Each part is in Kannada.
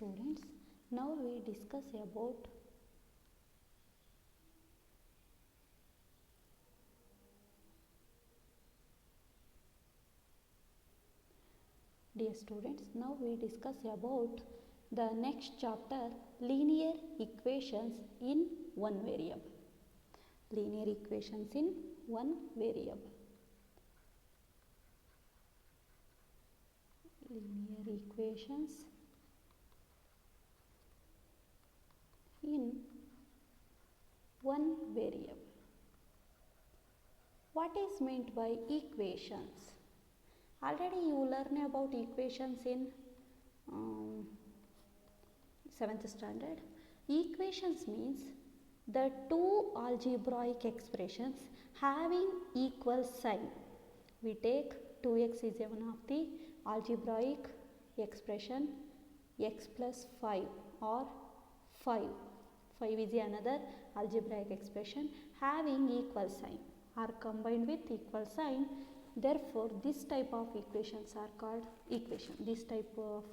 students, now we discuss about the next chapter, linear equations in one variable. Linear equations in one variable. Linear equations in one variable. What is meant by equations? Already you learn about equations in 7th standard. Equations means the two algebraic expressions having equal sign. We take 2x is one of the algebraic expression, x plus 5 or 5. 5 is another algebraic expression having equal sign are combined with equal sign. Therefore, this type of equations are called equation. This type of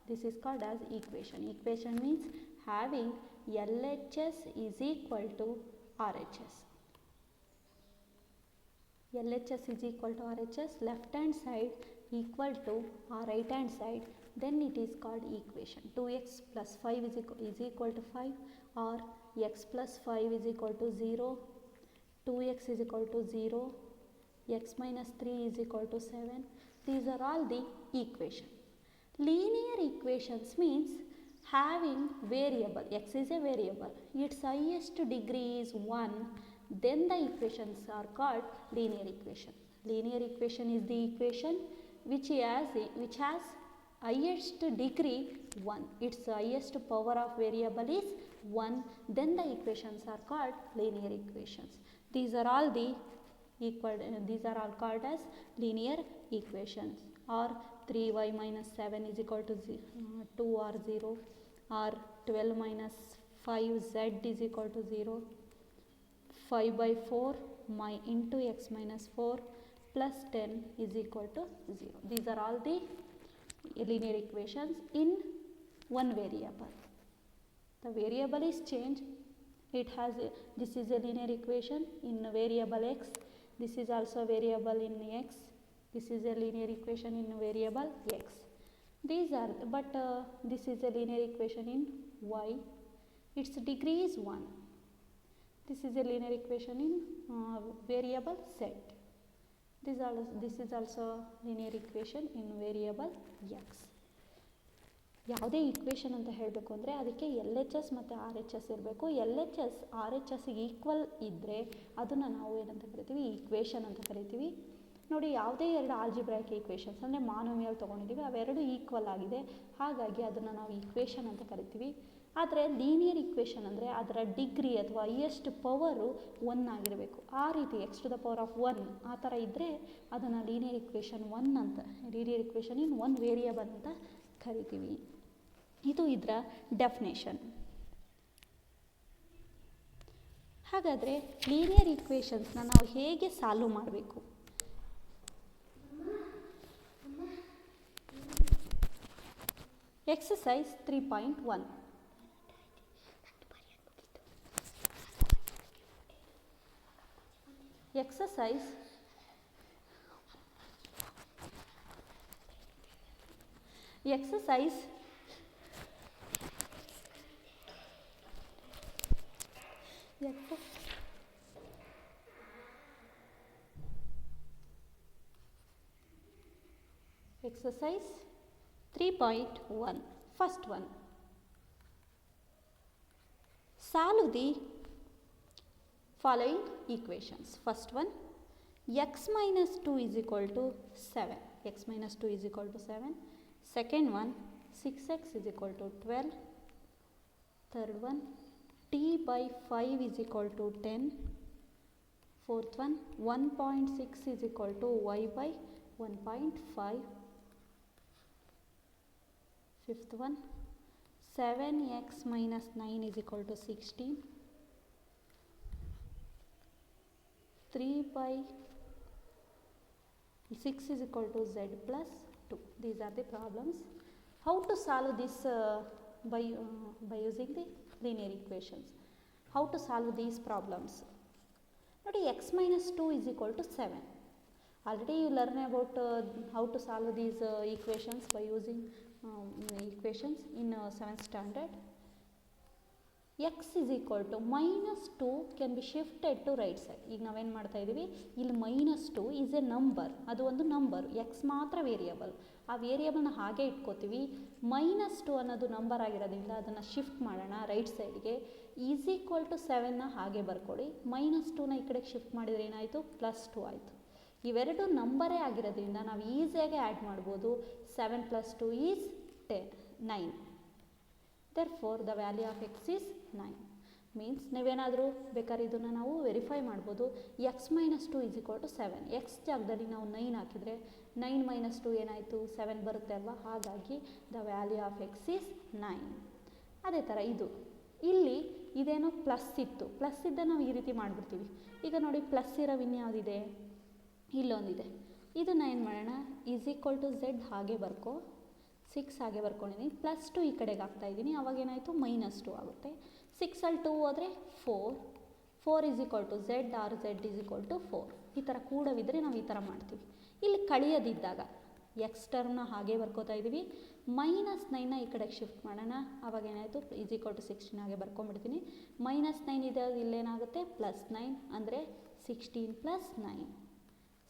this is called as equation. Equation means having LHS is equal to RHS. LHS is equal to RHS, left hand side equal to right hand side, then it is called equation. 2x plus 5 is equal to 5, or x plus 5 is equal to 0, 2x is equal to 0, x minus 3 is equal to 7. These are all the equation. Linear equations means having variable, x is a variable, its highest degree is 1, then the equations are called linear equation. Linear equation is the equation which has highest degree 1, its highest power of variable is 1, then the equations are called linear equations. These are all called as linear equations. Or 3y minus 7 is equal to 2 or 0, or 12 minus 5z is equal to 0, 5 by 4 into x minus 4 plus 10 is equal to 0. These are all the linear equations in one variable. The variable is changed. This is a linear equation in variable x. This is also a variable in x. This is a linear equation in variable x. This is a linear equation in y. Its degree is 1. This is a linear equation in variable z. This is also linear equation in variable x. ಯಾವುದೇ ಈಕ್ವೇಷನ್ ಅಂತ ಹೇಳಬೇಕು ಅಂದರೆ ಅದಕ್ಕೆ ಎಲ್ ಎಚ್ ಎಸ್ ಮತ್ತು ಆರ್ ಎಚ್ ಎಸ್ ಇರಬೇಕು. L H S R H ಎಸ್ಗೆ ಈಕ್ವಲ್ ಇದ್ದರೆ ಅದನ್ನು ನಾವು ಏನಂತ ಕರಿತೀವಿ, ಈಕ್ವೇಷನ್ ಅಂತ ಕರಿತೀವಿ. ನೋಡಿ, ಯಾವುದೇ ಎರಡು ಆಲ್ಜಿಬ್ರಾಯಿಕ್ ಈಕ್ವೇಷನ್ಸ್ ಅಂದರೆ ಮಾನೋಮಿಯಲ್ ತೊಗೊಂಡಿದ್ದೀವಿ, ಅವೆರಡು ಈಕ್ವಲ್ ಆಗಿದೆ, ಹಾಗಾಗಿ ಅದನ್ನು ನಾವು ಈಕ್ವೇಷನ್ ಅಂತ ಕರಿತೀವಿ. ಆದರೆ ಲೀನಿಯರ್ ಈಕ್ವೇಷನ್ ಅಂದರೆ ಅದರ ಡಿಗ್ರಿ ಅಥವಾ ಹೈಯೆಸ್ಟ್ ಪವರು 1 ಆಗಿರಬೇಕು. ಆ ರೀತಿ x to the power of 1 ಆ ಥರ ಇದ್ದರೆ ಅದನ್ನು ಲೀನಿಯರ್ ಈಕ್ವೇಷನ್ 1 ಅಂತ, linear equation in one variable ಅಂತ ಕರಿತೀವಿ. ಇದು ಇದರ ಡೆಫಿನೇಷನ್. ಹಾಗಾದರೆ ಲೀನಿಯರ್ ಈಕ್ವೇಷನ್ಸ್ನ ನಾವು ಹೇಗೆ ಸಾಲ್ವ್ ಮಾಡಬೇಕು? Exercise 3.1. Exercise Exercise 3.1. First one. Solve the following equations. First one, x minus 2 is equal to 7. X minus 2 is equal to 7. Second one, 6x is equal to 12. Third one, t by 5 is equal to 10. Fourth one, 1.6 is equal to y by 1.5. Fifth one, 7x minus 9 is equal to 16. 3 by 6 is equal to z plus 2. These are the problems. How to solve this by using the linear equations? How to solve these problems? ನೋಡಿ, x minus 2 is equal to 7. Already you learn about how to solve these equations by using equations in 7th standard. x is equal to minus 2 can be shifted to right side. ಈಗ ನಾವೇನು ಮಾಡ್ತಾ ಇದ್ದೀವಿ, ಇಲ್ಲಿ ಮೈನಸ್ 2 ಈಸ್ ಎ ನಂಬರ್, ಅದು ಒಂದು ನಂಬರ್, x ಮಾತ್ರ ವೇರಿಯಬಲ್. ಆ ವೇರಿಯಬಲ್ನ ಹಾಗೆ ಇಟ್ಕೋತೀವಿ. ಮೈನಸ್ 2 ಅನ್ನೋದು ನಂಬರ್ ಆಗಿರೋದ್ರಿಂದ ಅದನ್ನು ಶಿಫ್ಟ್ ಮಾಡೋಣ ರೈಟ್ ಸೈಡ್ಗೆ. ಈಸ್ ಈಕ್ವಲ್ ಟು 7ನ ಹಾಗೆ ಬರ್ಕೊಳ್ಳಿ. ಮೈನಸ್ 2ನ ಈ ಕಡೆಗೆ ಶಿಫ್ಟ್ ಮಾಡಿದರೆ ಏನಾಯಿತು, ಪ್ಲಸ್ 2 ಆಯಿತು. ಇವೆರಡು ನಂಬರೇ ಆಗಿರೋದ್ರಿಂದ ನಾವು ಈಸಿಯಾಗಿ ಆ್ಯಡ್ ಮಾಡ್ಬೋದು. 7 plus 2 is 9. Therefore the value of x is 9. Means ನೀವೇನಾದರೂ ಬೇಕಾದ್ರೆ ಇದನ್ನು ನಾವು ವೆರಿಫೈ ಮಾಡ್ಬೋದು. x minus 2 is equal to 7. x ಜಾಗದಲ್ಲಿ ನಾವು 9 ಹಾಕಿದರೆ 9 minus 2 ಏನಾಯಿತು, 7 ಬರುತ್ತೆ ಅಲ್ವಾ. ಹಾಗಾಗಿ the value of X is 9. ಅದೇ ಥರ ಇದು ಇಲ್ಲಿ ಇದೇನೋ ಪ್ಲಸ್ ಇತ್ತು, ಪ್ಲಸ್ ಇದ್ದ ನಾವು ಈ ರೀತಿ ಮಾಡಿಬಿಡ್ತೀವಿ. ಈಗ ನೋಡಿ, ಪ್ಲಸ್ ಇರೋ ಇನ್ಯಾವುದಿದೆ, ಇಲ್ಲೊಂದಿದೆ. ಇದನ್ನು ಏನು ಮಾಡೋಣ, ಈಸ್ ಈಕ್ವಲ್ ಟು ಝೆಡ್ ಹಾಗೆ ಬರ್ಕೊ, 6 ಹಾಗೆ ಬರ್ಕೊಂಡಿದ್ದೀನಿ. ಪ್ಲಸ್ 2 ಈ ಕಡೆಗೆ ಹಾಕ್ತಾಯಿದ್ದೀನಿ, ಅವಾಗೇನಾಯಿತು ಮೈನಸ್ 2 ಆಗುತ್ತೆ. 6ಅಲ್ಲಿ 2 ಹೋದರೆ 4 is equal to Z or Z is equal to 4. ಈ ಥರ ಕೂಡವಿದ್ದರೆ ನಾವು ಈ ಥರ ಮಾಡ್ತೀವಿ. ಇಲ್ಲಿ ಕಳಿಯೋದಿದ್ದಾಗ ಎಕ್ಸ್ ಟರ್ಮ್ನ ಹಾಗೆ ಬರ್ಕೋತಾ ಇದ್ದೀವಿ. ಮೈನಸ್ 9ನ ಈ ಕಡೆಗೆ ಶಿಫ್ಟ್ ಮಾಡೋಣ, ಅವಾಗೇನಾಯಿತು ಈಸ್ ಈಕ್ವಲ್ ಟು 16 ಹಾಗೆ ಬರ್ಕೊಂಬಿಡ್ತೀನಿ. ಮೈನಸ್ 9 ಇದೆ, ಇಲ್ಲೇನಾಗುತ್ತೆ ಪ್ಲಸ್ 9 ಅಂದರೆ 16 plus 9.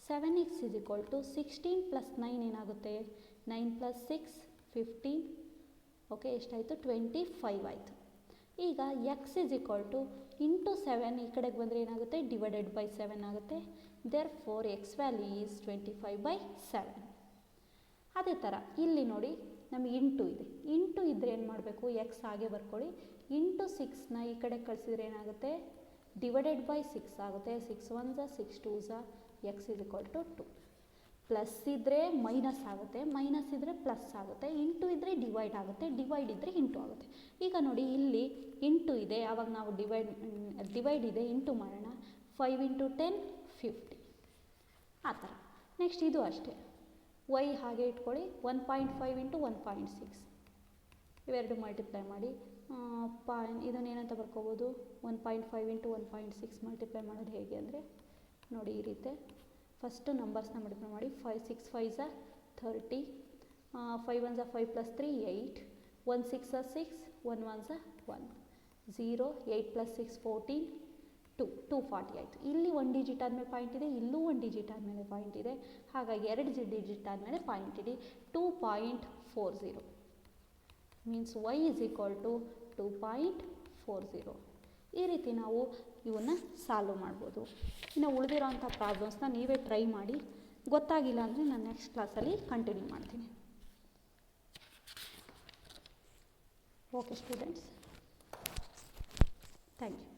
7x is equal to 16 plus 9 ಏನಾಗುತ್ತೆ, 9 plus 6 15. ಓಕೆ, ಎಷ್ಟಾಯಿತು, 25 ಆಯಿತು. ಈಗ x is equal to into 7 ಈ ಕಡೆಗೆ ಬಂದರೆ ಏನಾಗುತ್ತೆ, ಡಿವೈಡೆಡ್ ಬೈ 7 ಆಗುತ್ತೆ. therefore x value is 25/7. ಅದೇ ಥರ ಇಲ್ಲಿ ನೋಡಿ, ನಮಗೆ ಇಂಟು ಇದೆ. ಇಂಟು ಇದ್ದರೆ ಏನು ಮಾಡಬೇಕು, ಎಕ್ಸ್ ಹಾಗೆ ಬರ್ಕೊಳ್ಳಿ. ಇಂಟು 6ನ ಈ ಕಡೆ ಕಳಿಸಿದ್ರೆ ಏನಾಗುತ್ತೆ, ಡಿವೈಡೆಡ್ ಬೈ 6 ಆಗುತ್ತೆ. 6 1 6 2 x is equal to 2. Plus ಇದ್ದರೆ ಮೈನಸ್ ಆಗುತ್ತೆ, ಮೈನಸ್ ಇದ್ದರೆ ಪ್ಲಸ್ ಆಗುತ್ತೆ, ಇಂಟು ಇದ್ದರೆ ಡಿವೈಡ್ ಆಗುತ್ತೆ, ಡಿವೈಡ್ ಇದ್ದರೆ ಇಂಟು ಆಗುತ್ತೆ. ಈಗ ನೋಡಿ, ಇಲ್ಲಿ ಇಂಟು ಇದೆ, ಆವಾಗ ನಾವು ಡಿವೈಡ್ ಇದೆ, ಇಂಟು ಮಾಡೋಣ. 5 × 10 50. ಆ ಥರ. ನೆಕ್ಸ್ಟ್ ಇದು ಅಷ್ಟೇ, y ಹಾಗೆ ಇಟ್ಕೊಳ್ಳಿ. 1.5 × 1.6 ಇವೆರಡು ಮಲ್ಟಿಪ್ಲೈ ಮಾಡಿ ಇದನ್ನೇನಂತ ಬರ್ಕೋಬೋದು, 1.5 × 1.6 ಮಲ್ಟಿಪ್ಲೈ ಮಾಡೋದು ಹೇಗೆ ಅಂದರೆ ನೋಡಿ, ಈ ರೀತಿ ಫಸ್ಟು ನಂಬರ್ಸ್ನ ಮಲ್ಟಿಪ್ಲೈ ಮಾಡಿ. 6 5 30, 5 1 5 + 3 8, 1 6 6, 1 1 1, 0, 8 + 6 14, 240 ಆಯಿತು. ಇಲ್ಲಿ 1 ಡಿಜಿಟ್ ಆದಮೇಲೆ ಪಾಯಿಂಟ್ ಇದೆ, ಇಲ್ಲೂ 1 ಡಿಜಿಟ್ ಆದಮೇಲೆ ಪಾಯಿಂಟ್ ಇದೆ. ಹಾಗಾಗಿ 2 ಡಿಜಿಟ್ ಆದಮೇಲೆ point ED. 2.40 means y is equal to 2.40. ಈ ರೀತಿ ನಾವು ಇವನ್ನು ಸಾಲ್ವ್ ಮಾಡ್ಬೋದು. ಇನ್ನು ಉಳಿದಿರೋಂಥ ಪ್ರಾಬ್ಲಮ್ಸ್ನ ನೀವೇ ಟ್ರೈ ಮಾಡಿ. ಗೊತ್ತಾಗಿಲ್ಲ ಅಂದರೆ ನಾನು ನೆಕ್ಸ್ಟ್ ಕ್ಲಾಸಲ್ಲಿ ಕಂಟಿನ್ಯೂ ಮಾಡ್ತೀನಿ. Okay students, thank you.